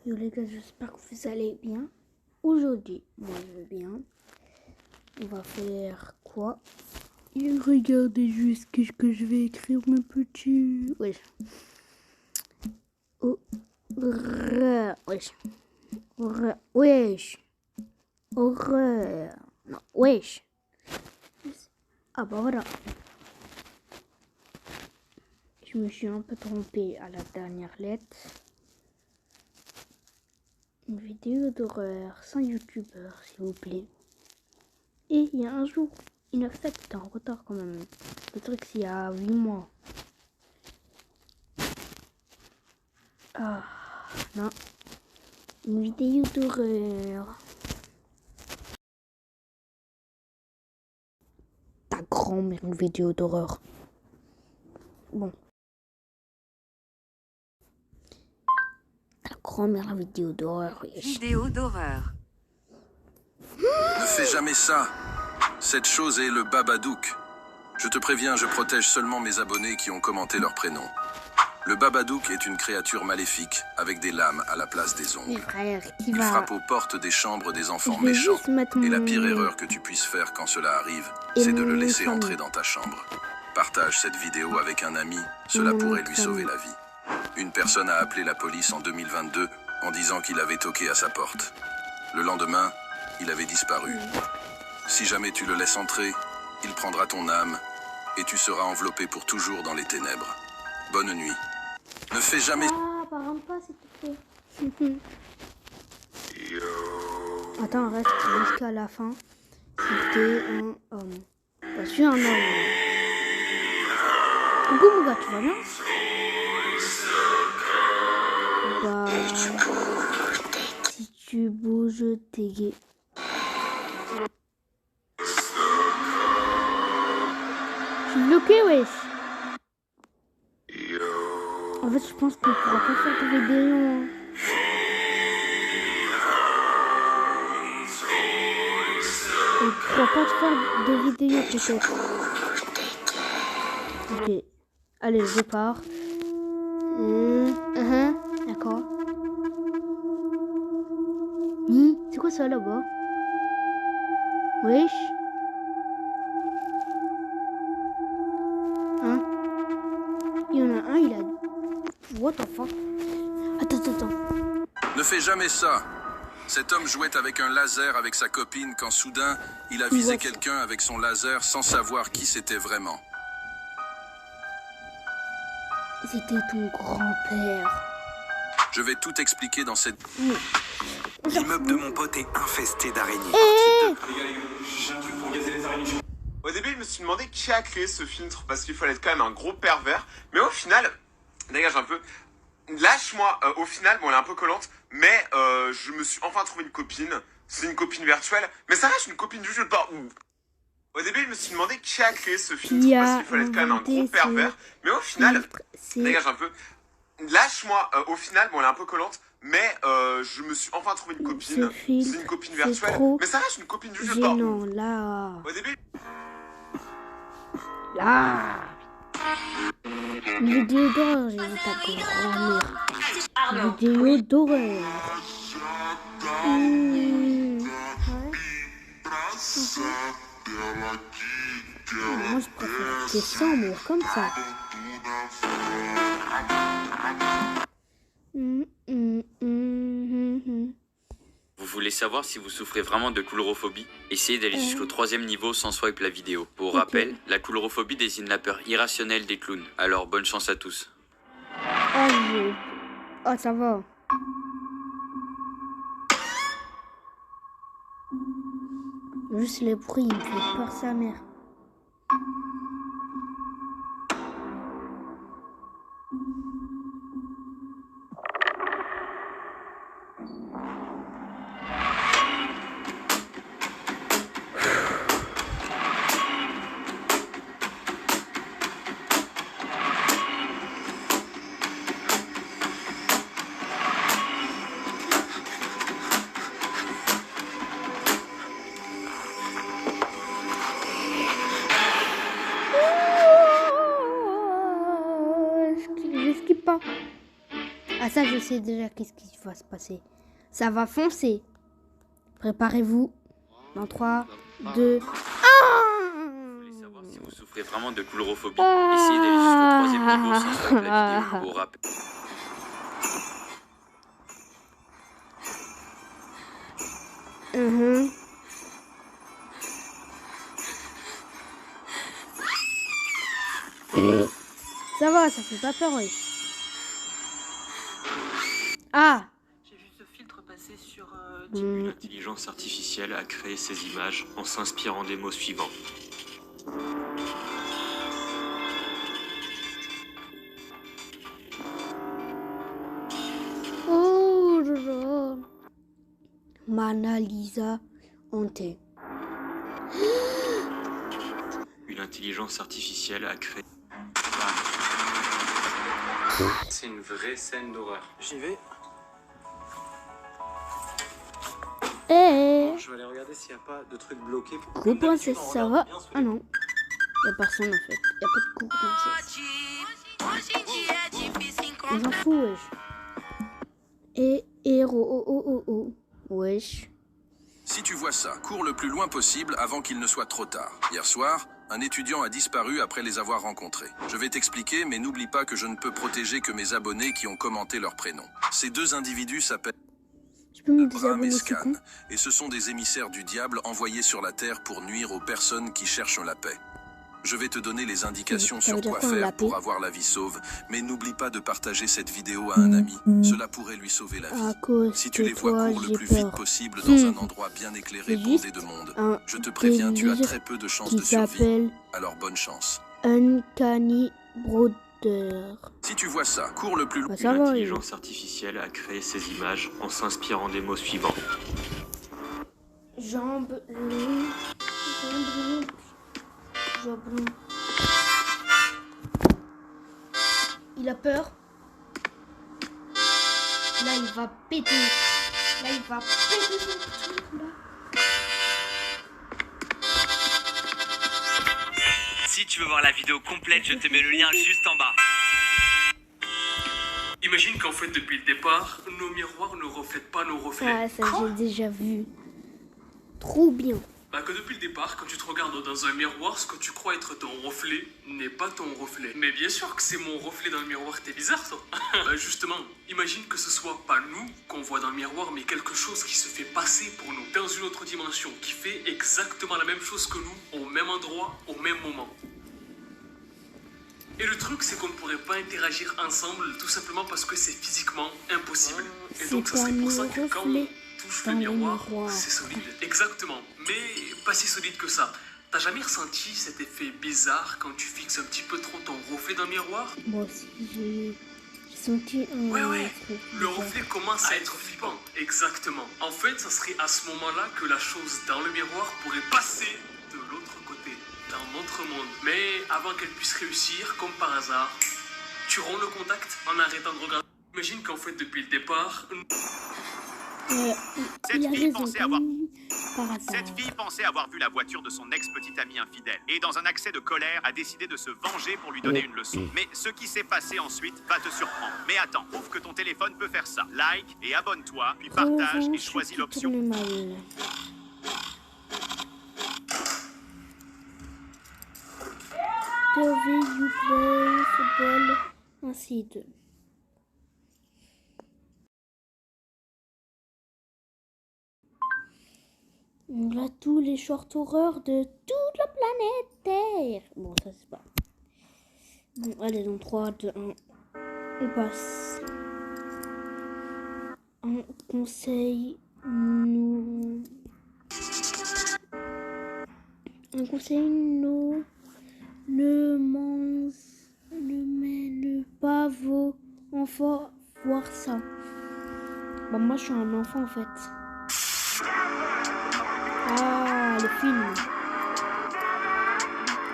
Yo les gars, j'espère que vous allez bien. Aujourd'hui, moi je vais bien. On va faire quoi? Et regardez juste ce que je vais écrire, mes petits. Wesh. Horreur. Wesh. Horreur. Wesh. Horreur. Non, wesh. Ah bah voilà. Je me suis un peu trompée à la dernière lettre. Une vidéo d'horreur sans youtubeur, s'il vous plaît. Et il y a un jour, il a fait en retard quand même. Le truc, c'est il y a 8 mois. Ah, non. Une vidéo d'horreur. Ta grand-mère, une vidéo d'horreur. Bon. La grand-mère, la vidéo d'horreur. Vidéo d'horreur. Ne fais jamais ça. Cette chose est le Babadook. Je te préviens, je protège seulement mes abonnés qui ont commenté leur prénom. Le Babadook est une créature maléfique avec des lames à la place des ongles. Il frappe aux portes des chambres des enfants méchants. Et la pire erreur que tu puisses faire quand cela arrive, c'est de le laisser entrer dans ta chambre. Partage cette vidéo avec un ami, cela pourrait lui sauver la vie. Une personne a appelé la police en 2022 en disant qu'il avait toqué à sa porte. Le lendemain, il avait disparu. Si jamais tu le laisses entrer, il prendra ton âme et tu seras enveloppé pour toujours dans les ténèbres. Bonne nuit. Ne fais jamais... Ah, parle pas, s'il te plaît. Attends, reste jusqu'à la fin. C'était un homme. Pas sûr, un homme. Coucou, mon gars, tu vas bien? Bah... Si tu bouges, t'es gay. Je suis bloqué, wesh. En fait, je pense qu'on pourra pas faire de vidéo. Hein. On pourra pas faire de vidéo peut-être. Ok. Allez, je pars. D'accord. C'est quoi ça là-bas? Wesh. Hein? Il y en a un, il a... What the fuck? Attends. Ne fais jamais ça. Cet homme jouait avec un laser avec sa copine quand soudain, il a visé quelqu'un avec son laser sans savoir qui c'était vraiment. C'était ton grand-père. Je vais tout expliquer dans cette... L'immeuble de mon pote est infesté d'araignées. Au début, je me suis demandé qui a créé ce filtre parce qu'il fallait être quand même un gros pervers. Mais au final, dégage un peu. Lâche-moi. Au final, bon, elle est un peu collante, mais je me suis enfin trouvé une copine. C'est une copine virtuelle, mais ça reste une copine du jeu. Au début, je me suis demandé qui a créé ce filtre parce qu'il fallait être quand même un gros pervers. Mais au final, dégage un peu. Lâche-moi. Au final, bon, elle est un peu collante, mais je me suis enfin trouvé une copine. C'est une copine virtuelle, mais ça reste une copine du jeu. Gênant, là. Au début. Là. Une vidéo d'horreur, j'ai vu ta grand-mère. Une vidéo d'horreur. Moi, je préfère que ça mourir comme ça. Vous voulez savoir si vous souffrez vraiment de coulrophobie? Essayez d'aller jusqu'au 3e niveau sans swipe la vidéo. Pour rappel, la coulrophobie désigne la peur irrationnelle des clowns. Alors bonne chance à tous. Oh, ça va. Juste les bruits, il me fait peur sa mère. ça, je sais déjà qu'est-ce qui va se passer. Ça va foncer. Préparez-vous. Dans 3, 2... Vous voulez savoir si vous souffrez vraiment de coulrophobie? Essayez d'aller jusqu'au 3e niveau sans swipe la vidéo. Pour rappel. Ça va, ça fait pas peur, oui. Ah! J'ai vu ce filtre passer sur Une intelligence artificielle a créé ces images en s'inspirant des mots suivants. Oh là là. Mona Lisa hantée. Une intelligence artificielle a créé... C'est une vraie scène d'horreur. J'y vais. Eh, Je vais aller regarder s'il n'y a pas de trucs bloqués. coucou princesse, ça va? Ah non. Y'a personne en fait. Y'a pas de coucou princesse. On s'en fout, wesh. Et héros, oh oh oh oh. Wesh. Si tu vois ça, cours le plus loin possible avant qu'il ne soit trop tard. Hier soir, un étudiant a disparu après les avoir rencontrés. Je vais t'expliquer, mais n'oublie pas que je ne peux protéger que mes abonnés qui ont commenté leur prénom. Ces deux individus s'appellent Je peux me Bram et désabonner, c'est Scan, con. et ce sont des émissaires du diable envoyés sur la terre pour nuire aux personnes qui cherchent la paix. Je vais te donner les indications Ça sur veut dire quoi quoi, la faire paix? pour avoir la vie sauve, mais n'oublie pas de partager cette vidéo à un ami. Cela pourrait lui sauver la À vie. cause Si tu de les vois, toi, cours le j'ai plus vite peur. possible dans un endroit bien éclairé C'est bondé juste de monde. un Je te préviens, tu as délire très peu de chances qui de survie. s'appelle Alors bonne chance. Uncanny Brother. Si tu vois ça, cours le plus loin. Bah, Une ça va, oui. intelligence artificielle a créé ces images en s'inspirant des mots suivants. Jambes longues. Jambes longues. Il a peur. Là, il va péter. Là, il va péter son truc, là. Si tu veux voir la vidéo complète, je te mets le lien juste en bas. Imagine qu'en fait, depuis le départ, nos miroirs ne reflètent pas nos reflets. Ah, ça, j'ai déjà vu. Trop bien. Bah que depuis le départ, quand tu te regardes dans un miroir, ce que tu crois être ton reflet n'est pas ton reflet. Mais bien sûr que c'est mon reflet dans le miroir, t'es bizarre toi. Bah justement, imagine que ce soit pas nous qu'on voit dans le miroir, mais quelque chose qui se fait passer pour nous, dans une autre dimension, qui fait exactement la même chose que nous, au même endroit, au même moment. Et le truc, c'est qu'on ne pourrait pas interagir ensemble, tout simplement parce que c'est physiquement impossible. Et donc ça C'est serait pas pour ça nos que quand reflets on touche dans le le miroir, miroir. c'est solide. Exactement, mais pas si solide que ça. T'as jamais ressenti cet effet bizarre quand tu fixes un petit peu trop ton reflet dans le miroir? Moi aussi, j'ai senti un... Ouais, truc le bizarre. reflet commence à être flippant. Exactement. En fait, ça serait à ce moment-là que la chose dans le miroir pourrait passer de l'autre côté, dans notre monde. Mais avant qu'elle puisse réussir, comme par hasard, tu romps le contact en arrêtant de regarder. Imagine qu'en fait, depuis le départ... Il a raison. Par hasard. Cette fille pensait avoir vu la voiture de son ex-petit ami infidèle et dans un accès de colère a décidé de se venger pour lui donner une leçon. Mais ce qui s'est passé ensuite va te surprendre. Mais attends, prouve que ton téléphone peut faire ça. Like et abonne-toi, puis partage et choisis l'option. Tourne mal. The way you play football, ainsi de. On a tous les short horreurs de toute la planète Terre. Bon, ça c'est pas. Bon, allez, dans 3, 2, 1, on passe. Un conseil, nous. Un conseil, nous. Ne mène pas vos enfants voir ça. Bah, moi je suis un enfant en fait. Ah, le film.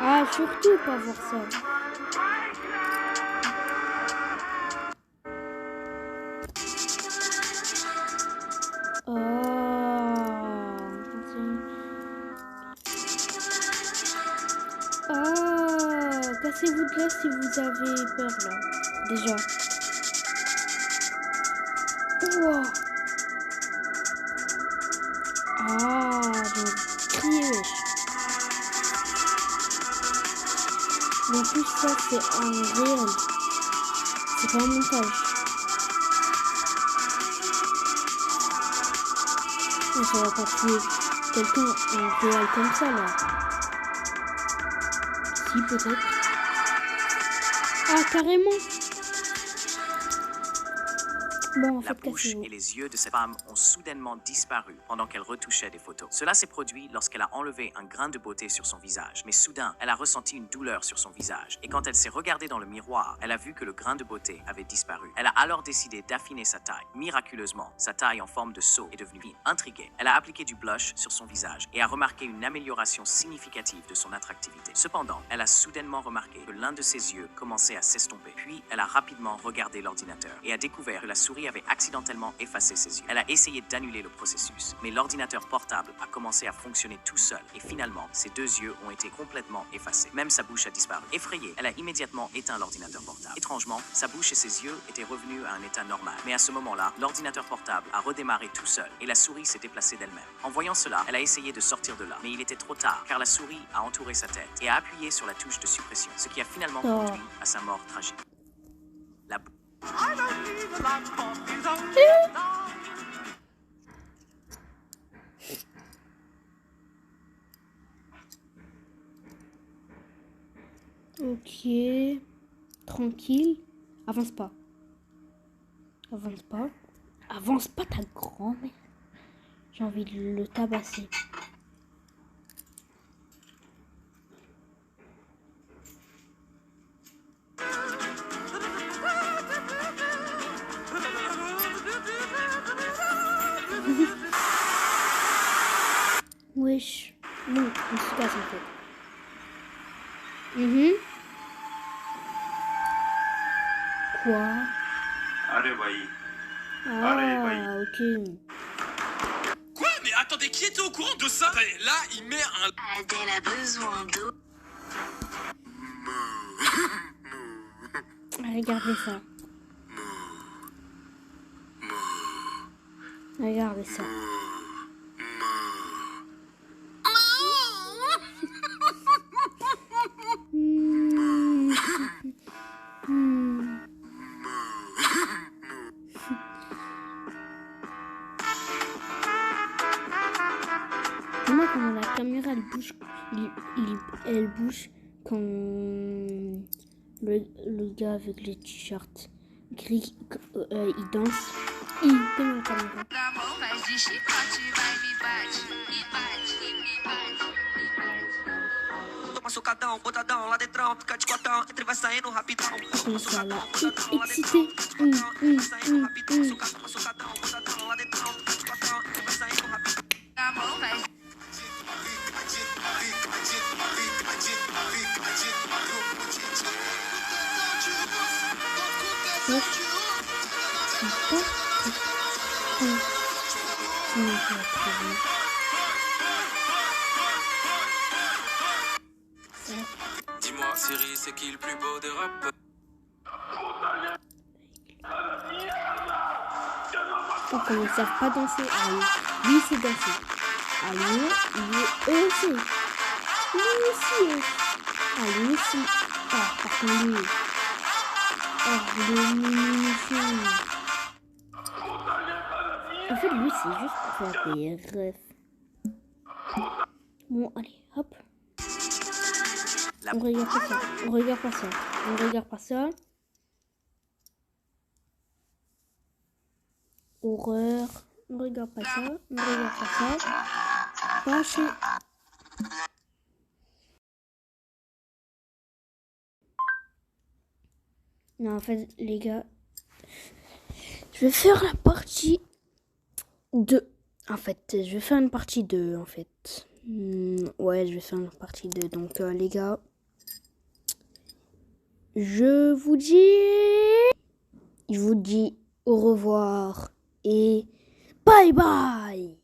Ah, surtout pas voir ça. Cassez-vous de là si vous avez peur là. Déjà. Wow. Ah, j'ai crié, wesh. En plus, ça, c'est un réel. C'est pas un montage. Non, ça va pas tuer quelqu'un en réel comme ça, là. Si, peut-être. Ah, carrément. Bon, en La fait, bouche et les yeux de cette femme ont soudainement disparu pendant qu'elle retouchait des photos. Cela s'est produit lorsqu'elle a enlevé un grain de beauté sur son visage. Mais soudain, elle a ressenti une douleur sur son visage. Et quand elle s'est regardée dans le miroir, elle a vu que le grain de beauté avait disparu. Elle a alors décidé d'affiner sa taille. Miraculeusement, sa taille en forme de seau est devenue fine. Intriguée, elle a appliqué du blush sur son visage et a remarqué une amélioration significative de son attractivité. Cependant, elle a soudainement remarqué que l'un de ses yeux commençait à s'estomper. Puis, elle a rapidement regardé l'ordinateur et a découvert que la souris avait accidentellement effacé ses yeux. Elle a essayé d'annuler le processus, mais l'ordinateur portable a commencé à fonctionner tout seul et finalement, ses deux yeux ont été complètement effacés. Même sa bouche a disparu. Effrayée, elle a immédiatement éteint l'ordinateur portable. Étrangement, sa bouche et ses yeux étaient revenus à un état normal. Mais à ce moment-là, l'ordinateur portable a redémarré tout seul et la souris s'est déplacée d'elle-même. En voyant cela, elle a essayé de sortir de là, mais il était trop tard car la souris a entouré sa tête et a appuyé sur la touche de suppression, ce qui a finalement conduit à sa mort tragique. La Ok. Tranquille. Avance pas. Avance pas. Avance pas ta grand-mère. J'ai envie de le tabasser. Wesh. Bon, on se casse en fait. Quoi? Ah, ok. Quoi? Mais attendez, qui était au courant de ça? Là, il met un... Adèle a besoin d'eau. Regardez ça. Regardez ça. Moi, quand la caméra elle bouge, elle bouge quand le gars avec le t-shirt gris, il danse, il donne la caméra. Comme ça là, excité. Dis-moi, Siri, c'est qui le plus beau des rappeurs? Oh, quand ils savent pas danser, allez, lui c'est danser. Allez, lui aussi. Lui aussi. Ah, lui aussi. Ah, par contre lui. Oh, lui. En fait, lui, c'est juste pour faire des rêves. Bon, allez, hop. On regarde pas ça. On regarde pas ça. On regarde pas ça. Horreur. On regarde pas ça. On regarde pas ça. Passez. Non, en fait, les gars, je vais faire la partie 2. En fait, je vais faire une partie 2, en fait. Ouais, je vais faire une partie 2. Donc, les gars, je vous dis au revoir et bye bye.